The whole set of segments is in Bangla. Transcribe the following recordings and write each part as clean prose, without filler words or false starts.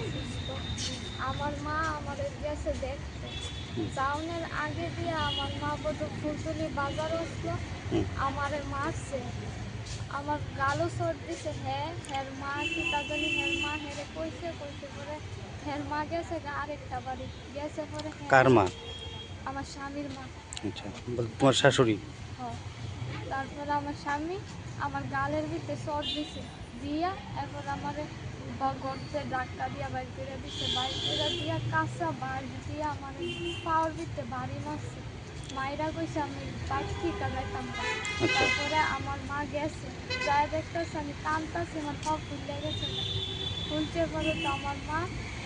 অসুস্থ। আমার মা আমাদের গেছে দেখতে। টাউনের আগে দিয়ে আমার মা বোধহয় ফুলতলি বাজার আসলো, আমারে মারছে। আমার গালও চোট দিছে। হের মা কি তা জানি, হের মা হেরে কইছে পরে হের মা গেছে আরেকটা বাড়ি গেছে পরে কার মা? আমার স্বামীর মা। আচ্ছা, তোমার শাশুড়ি? হ্যাঁ। তারপরে আমার স্বামী আমার গালের ভিতরে চট দিছে, দিয়া এরপর আমার গর্তে ডাক্তার দিয়া বাইর করে দিছে, বাইর করে দিয়া কাঁচা বাড়ি দিয়া আমার পাওয়ার ভিতরে বাড়ি মারছে। মায়েরা কইছে আমি বাড়ি ঠিকা যাইতাম না। তারপরে আমার মা গেছে, যাই দেখতেছে আমি কাঁদতেছি, আমার পা ফুলে গেছে। ফুলছে পরে তো আমার মা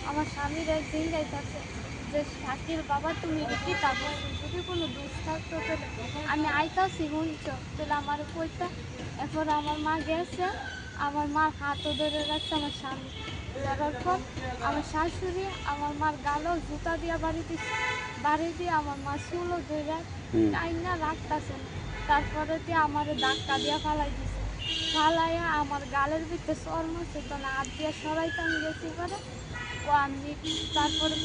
আমার স্বামীর জিঙ্গাইতেছে যে শাকিল বাবা তুমি কি তা বলছো, যদি কোনো দোষ থাকতো তাহলে আমি আইতাছি শুনছ তাহলে আমার কইতা। এরপর আমার মা গেছে, আমার মার হাতও ধরে রাখছে আমার স্বামী। ধরার পর আমার শাশুড়ি আমার মার গালও জুতা দিয়া বাড়ি দিয়ে আমার মা চুলও ধরে টাইনা রাখতেছে না। তারপরে দিয়ে আমার ধাক্কা দিয়া ফালাই দিছে, ফালাইয়া আমার গালের ভিতরে চর্ম সে তো না হাত দিয়ে সরাইতাম গেছি পরে আমি। তারপরে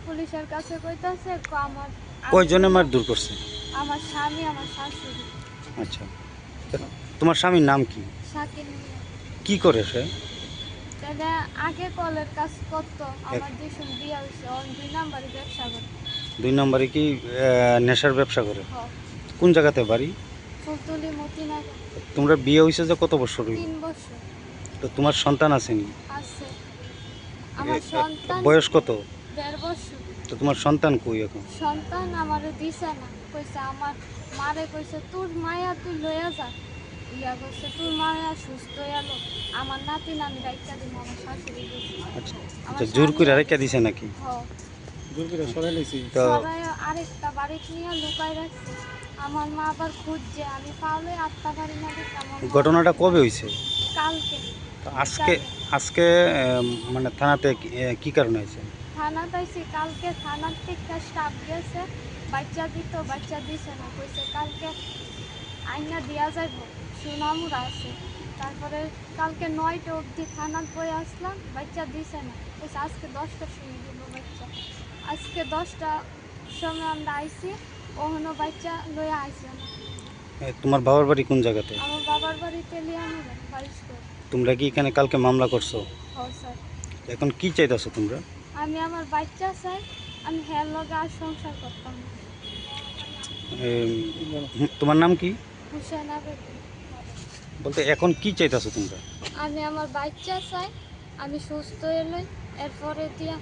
পুলিশের কাছে কইতাছে আমার কয়জনে মারধর করছে? আমার স্বামী আমার শাশুড়ি। আচ্ছা, তোমার স্বামীর নাম কি? শাকিল মিয়া। কি করে সে? তাহলে আগে কলের কাজ করতো, আমার যেসব বিয়া হয়েছে ওর 2 নাম্বারে ব্যবসা করে। 2 নম্বরে কি নেশার ব্যবসা করে? হ। কোন জায়গাতে বাড়ি? ফুলতলি মতিনগর। তোমরা বিয়ে হয়েছে যে কত বছর? 3 বছর। তো তোমার সন্তান আসেনি? আছে। আমার সন্তান বয়স কত? 1.5 বছর। তো তোমার সন্তান কই এখন? সন্তান আমারে দিছে না, কইছে আমার মারে কইছে তোর মায়া তুই লইয়া যা, ইয়া কইছে তোর মায়া সুস্থ এলো আমার নাতি নানি রাইখা দিব। আমার শাশুড়ি কইছে। আচ্ছা, জোর করে রেখে দিছে নাকি? জোর করে সরাই লইছি, সরাই আরেকটা বাড়িতে নিয়ে লুকাই রাখছে। আমার মা আবার খুঁজছে, আমি পাওলে আটটা বাড়ি না দেখে আমার ঘটনাটা কবে হয়েছে? কালকে। তো আজকে আজকে মানে থানাতে কি কারণে আছে? থানাতে আইছি কালকে, থানার থেকে স্টাফ গেছে বাচ্চা দিত, বাচ্চা দিছে না, কইছে কালকে আইনা দিয়া যাইব, সুনামুরা আছে। তারপরে কালকে 9টা অবধি থানার বই আসলাম, বাচ্চা দিছে না, কইছে আজকে 10টার সময় দিব বাচ্চা। আজকে 10টার সময় আমরা আইছি, ওখানে বাচ্চা লইয়া আইছি না। তোমার বাবার বাড়ি কোন জায়গাতে? আমার বাবার বাড়ি তেলিয়ামুড়া 22 করে। তোমরা কি এখানে কালকে মামলা করছো? হ্যাঁ স্যার। এখন কি চাইতেছো তোমরা? আমি আমার বাচ্চা চাই, আমি হের লগে আর সংসার করতাম না। তোমার নাম কি? হুসেনা বেগম। বলতে এখন কি চাইতেছো তোমরা? আমি আমার বাচ্চা চাই, আমি সুস্থ এলে এরপরে দিয়া